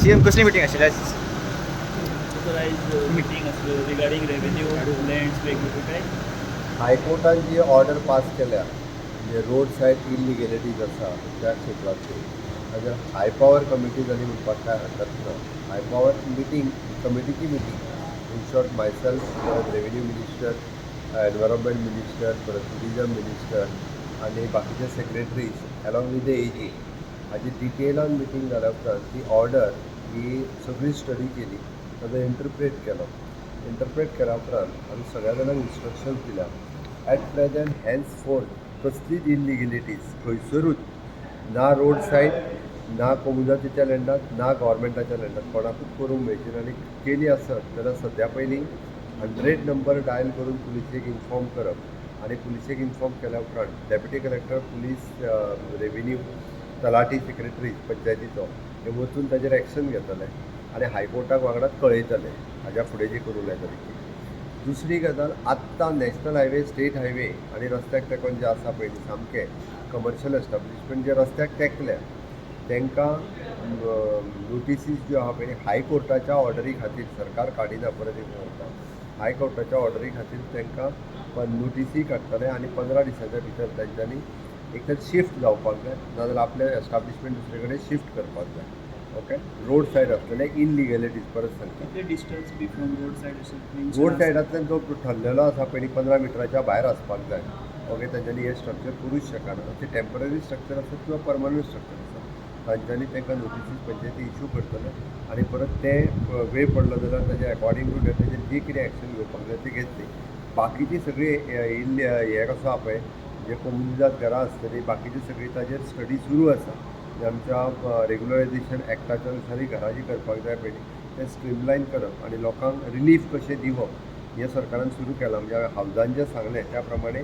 आजची कसली मिटींग आशिल्ली आज? मिटींग आसलो रिगार्डींग रेवेन्यू लँड्स वेगवेगळे काय हायकोर्टान जी ऑर्डर पास केल्या म्हणजे रोड सायड इलिगॅलिटीज आसा त्या क्षेत्रांतली ताजेर हाय पावर कमिटी जाली म्हणपाक काय हरकत ना. हाय पावर मिटींग कमिटीची मिटींग इन शॉर्ट मायसेल्फ परत रेवेन्यू मिनिस्टर एनवायरमेंट मिनिस्टर परत टुरिजम मिनिस्टर आनी बाकीचे secretaries along with the AG हाजी डिटेलान मिटींग जाल्या उपरांत ती ऑर्डर ही सगळी स्टडी केली ताजो इंटरप्रेट केल्या उपरांत आमी सगळ्या जाणांक इन्स्ट्रक्शन्स दिल्या. ॲट प्रेझेंट हॅन्स फोर्थ कसलीच इलिगॅलिटीज खंयसरूच ना रोड सायड ना कोमुनिटीच्या लँडात ना गव्हर्मेंटाच्या लँडात कोणाकूच करूंक मेळची ना. आनी केली आसत जाल्यार सद्या पयलीं 100 नंबर डायल करून पुलिसेक इन्फॉर्म करप आनी पुलिसेक इन्फॉर्म केल्या उपरांत डेप्युटी कलेक्टर पुलीस रेवेन्यू तलाटी सेक्रेटरी पंचायतीचो हे वचून ताजेर एक्शन घेतले आनी हायकोर्टाक वांगडाच कळयतले हाज्या फुडें जी करूं येता ती. दुसरी गजाल आत्तां नॅशनल हायवे स्टेट हायवे आनी रस्त्याक तेकोन जे आसा पळय सामके कमर्शियल एस्टाब्लिशमेंट जे रस्त्याक तेंकल्या तांकां नोटिसीस ज्यो आहा पळय हायकोर्टाच्या ऑर्डरी खातीर सरकार काडिना परत एक म्हणटा हायकोर्टाच्या ऑर्डरी खातीर तांकां नोटिसी काडटले आनी 15 दिसांच्या भितर तांच्यांनी एक तर शिफ्ट जावपाक जाय नाजाल्यार आपले एस्टाब्लिशमेंट दुसरे कडेन शिफ्ट करपाक जाय. ओके रोड सायड आसतले इलिगॅलिटीज परत सांगता कितले distance be from road side road सायडांतल्यान जो ठरलेलो आसा पयलीं 15 मिटराच्या भायर आसपाक जाय. ओके तांच्यांनी हे स्ट्रक्चर करूंच शकना ते टेम्पररी स्ट्रक्चर आसा किंवा परमनंट स्ट्रक्चर आसा तांच्यांनी तांकां नोटिसीस पंचायती इशू करतले आनी परत ते वेळ पडलो जाल्यार ताजे अकॉर्डिंग टू डेट ताजेर जी कितें एक्शन घेवपाक जाय ती घेतली. बाकीची सगळी हे कसो आहा पळय जे कोमुनिजात घरां आसतली बाकीची सगळी ताजेर स्टडी सुरू आसा. जे आमच्या रेग्युलरायझेशन एक्टाच्या अनुसारी घरां जी करपाक जाय पयलीं तें स्ट्रीमलायन करप आनी लोकांक रिलीफ कशें दिवप हें सरकारान सुरू केलां. म्हणजे हावजान जें सांगलें त्या प्रमाणे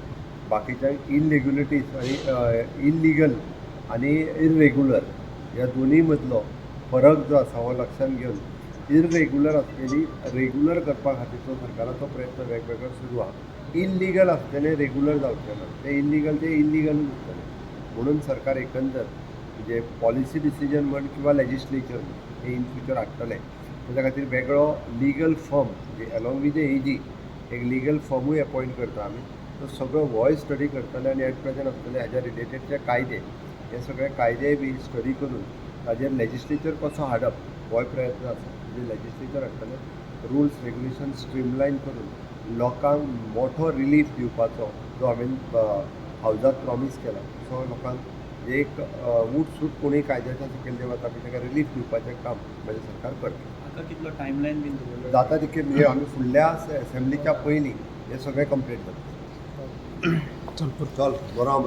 बाकीच्यांक इलिगॅलिटीज आनी इल्लिगल आनी इरेग्युलर ह्या दोनी मदलो फरक जो आसा हो लक्षांत घेवन इरेग्युलर आसलेली रेग्युलर करपा खातीरचो सरकाराचो प्रयत्न वेगवेगळो सुरू आहा. इल्लिगल आसतलें रेग्युलर जावचें ना तें इल्लिगलूच उरतलें म्हणून सरकार एकंदर म्हणजे पॉलिसी डिसिजन म्हण किंवा लेजिस्लेचर म्हण हे इन फ्युचर हाडटले. ताच्या खातीर वेगळो लिगल फर्म म्हणजे अलॉंग विथ द एजी एक लिगल फर्मूय अपॉयंट करता आमी. तो सगळो होय स्टडी करतले आनी ॲट प्रेझेंट आसतले हाज्या रिलेटेड जे कायदे हे सगळे कायदे बी स्टडी करून ताजेर लेजिस्लेचर कसो हाडप होय प्रयत्न आसा. म्हणजे लेजिस्लेचर हाडटले रुल्स रेग्युलेशन स्ट्रीमलायन करून लोकांक मोठो रिलीफ दिवपाचो जो हांवें हावजात प्रॉमीस केला सो लोकांक एक उठ कोणी कायद्याच्या सकयल वता पळय ताका रिलीफ दिवपाचें काम म्हजें सरकार करता. हाका कितलो टायमलायन बीन दवरलो जाता तितके म्हणजे आमी फुडल्या असेंब्लीच्या पयलीं हे सगळें कंप्लीट जाता. चल बरो आहा